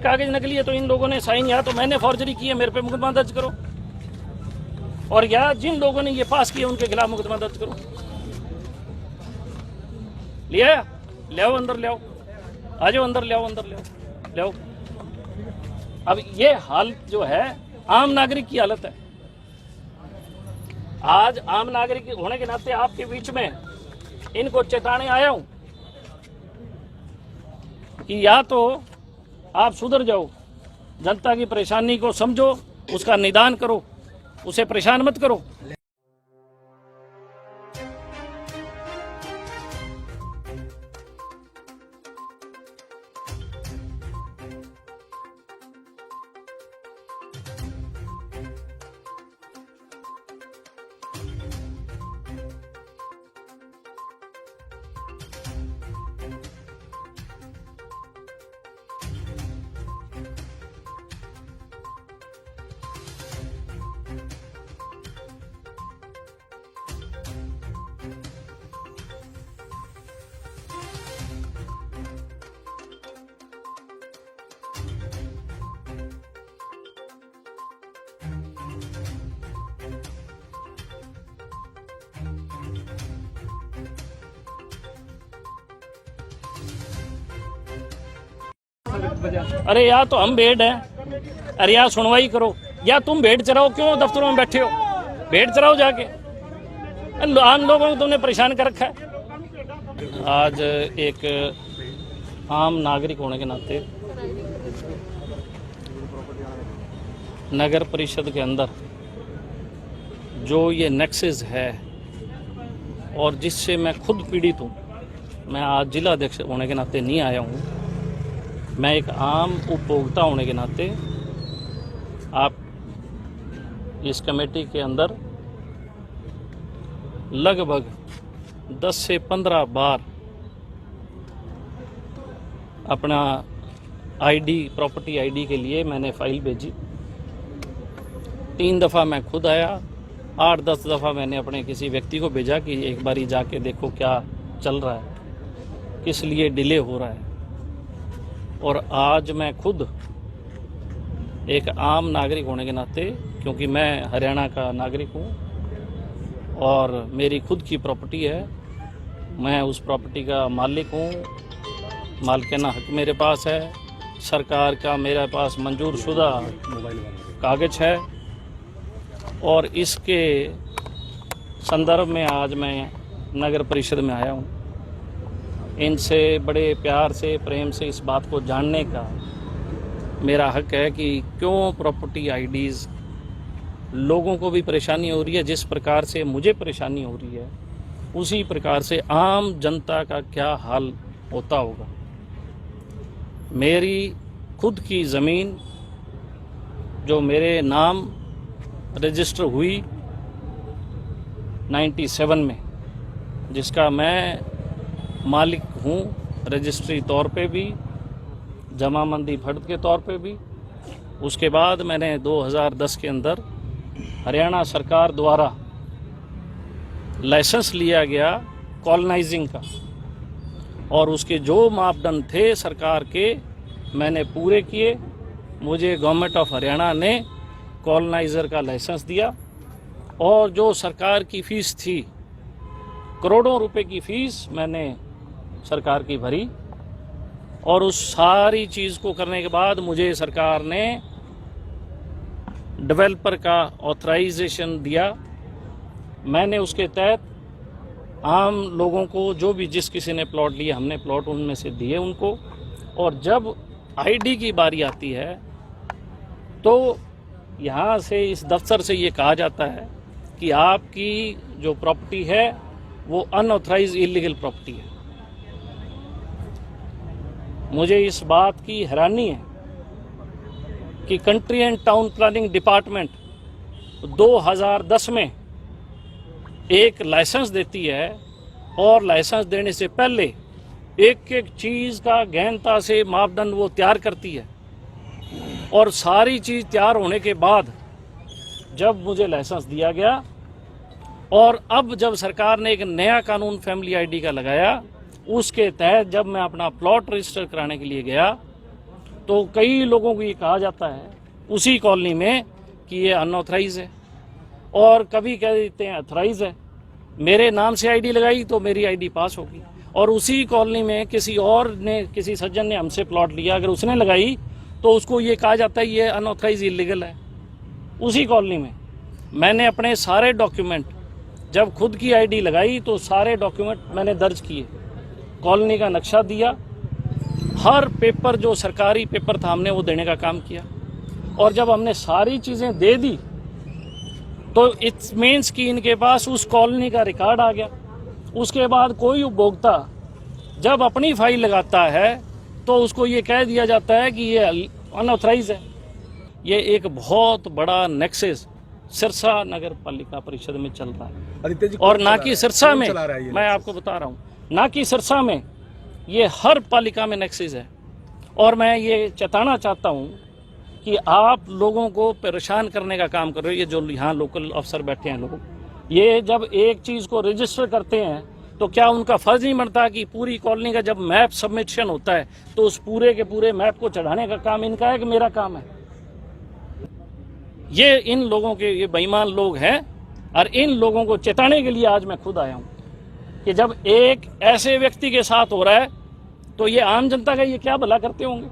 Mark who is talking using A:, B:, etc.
A: कागज नकली है तो इन लोगों ने साइन, या तो मैंने फॉर्जरी की है मेरे पे मुकदमा दर्ज करो, और या जिन लोगों ने ये पास किया उनके खिलाफ मुकदमा दर्ज करो। लिया, ले आओ अंदर, ले आओ, आ जाओ अंदर, ले आओ अंदर, ले आओ, ले आओ। अब ये हालत जो है आम नागरिक की हालत है। आज आम नागरिक होने के नाते आपके बीच में इनको चेताने आया हूं कि या तो आप सुधर जाओ, जनता की परेशानी को समझो, उसका निदान करो, उसे परेशान मत करो। अरे या तो हम भेड़ हैं, अरे या सुनवाई करो, या तुम भेड़ चराओ, क्यों दफ्तरों में बैठे हो, भेड़ चराओ जाके, आम लोगों को तुमने परेशान कर रखा है। आज एक आम नागरिक होने के नाते नगर परिषद के अंदर जो ये नेक्सस है और जिससे मैं खुद पीड़ित हूँ, मैं आज जिला अध्यक्ष होने के नाते नहीं आया हूँ, मैं एक आम उपभोक्ता होने के नाते आप इस कमेटी के अंदर लगभग 10 से 15 बार अपना आईडी, प्रॉपर्टी आईडी के लिए मैंने फाइल भेजी। 3 दफ़ा मैं खुद आया, 8-10 दफ़ा मैंने अपने किसी व्यक्ति को भेजा कि एक बारी जाके देखो क्या चल रहा है, किस लिए डिले हो रहा है। और आज मैं खुद एक आम नागरिक होने के नाते, क्योंकि मैं हरियाणा का नागरिक हूँ और मेरी खुद की प्रॉपर्टी है, मैं उस प्रॉपर्टी का मालिक हूँ, मालिकाना हक मेरे पास है, सरकार का मेरे पास मंजूर शुदा कागज है, और इसके संदर्भ में आज मैं नगर परिषद में आया हूँ। इनसे बड़े प्यार से, प्रेम से इस बात को जानने का मेरा हक है कि क्यों प्रॉपर्टी आईडीज़ लोगों को भी परेशानी हो रही है, जिस प्रकार से मुझे परेशानी हो रही है उसी प्रकार से आम जनता का क्या हाल होता होगा। मेरी खुद की ज़मीन जो मेरे नाम रजिस्टर हुई 97 में, जिसका मैं मालिक हूँ रजिस्ट्री तौर पे भी, जमाबंदी फर्द के तौर पे भी, उसके बाद मैंने 2010 के अंदर हरियाणा सरकार द्वारा लाइसेंस लिया गया कॉलोनाइजिंग का, और उसके जो मापदंड थे सरकार के मैंने पूरे किए। मुझे गवर्नमेंट ऑफ हरियाणा ने कॉलोनाइज़र का लाइसेंस दिया, और जो सरकार की फ़ीस थी, करोड़ों रुपए की फ़ीस मैंने सरकार की भरी, और उस सारी चीज़ को करने के बाद मुझे सरकार ने डेवलपर का ऑथराइजेशन दिया। मैंने उसके तहत आम लोगों को, जो भी जिस किसी ने प्लॉट लिए, हमने प्लॉट उनमें से दिए उनको। और जब आईडी की बारी आती है तो यहाँ से, इस दफ्तर से ये कहा जाता है कि आपकी जो प्रॉपर्टी है वो अनऑथराइज इलीगल प्रॉपर्टी है। मुझे इस बात की हैरानी है कि country and town planning department 2010 में एक लाइसेंस देती है, और लाइसेंस देने से पहले एक एक चीज़ का गहनता से मापदंड वो तैयार करती है, और सारी चीज़ तैयार होने के बाद जब मुझे लाइसेंस दिया गया, और अब जब सरकार ने एक नया कानून फैमिली आईडी का लगाया, उसके तहत जब मैं अपना प्लॉट रजिस्टर कराने के लिए गया तो कई लोगों को ये कहा जाता है उसी कॉलोनी में कि ये अनऑथराइज है, और कभी कह देते हैं अथराइज है। मेरे नाम से आईडी लगाई तो मेरी आईडी पास होगी, और उसी कॉलोनी में किसी और ने, किसी सज्जन ने हमसे प्लॉट लिया, अगर उसने लगाई तो उसको ये कहा जाता है ये अनऑथराइज इलीगल है। उसी कॉलोनी में मैंने अपने सारे डॉक्यूमेंट, जब खुद की आईडी लगाई तो सारे डॉक्यूमेंट मैंने दर्ज किए, कॉलोनी का नक्शा दिया, हर पेपर जो सरकारी पेपर था हमने वो देने का काम किया। और जब हमने सारी चीज़ें दे दी तो इट्स मीन्स कि इनके पास उस कॉलोनी का रिकॉर्ड आ गया। उसके बाद कोई उपभोक्ता जब अपनी फाइल लगाता है तो उसको ये कह दिया जाता है कि ये अनऑथराइज है। ये एक बहुत बड़ा नेक्सस सिरसा नगर पालिका परिषद में चल रहा है, और ना कि सिरसा में, मैं आपको बता रहा हूँ, ना कि सिरसा में, ये हर पालिका में नेक्सस है। और मैं ये चेताना चाहता हूँ कि आप लोगों को परेशान करने का काम कर रहे हो, ये जो यहाँ लोकल अफसर बैठे हैं लोग, ये जब एक चीज़ को रजिस्टर करते हैं तो क्या उनका फर्ज नहीं बनता कि पूरी कॉलोनी का जब मैप सबमिशन होता है तो उस पूरे के पूरे मैप को चढ़ाने का काम इनका है कि मेरा काम है? ये इन लोगों के, ये बेईमान लोग हैं, और इन लोगों को चेताने के लिए आज मैं खुद आया हूँ कि जब एक ऐसे व्यक्ति के साथ हो रहा है तो ये आम जनता का ये क्या भला करते होंगे।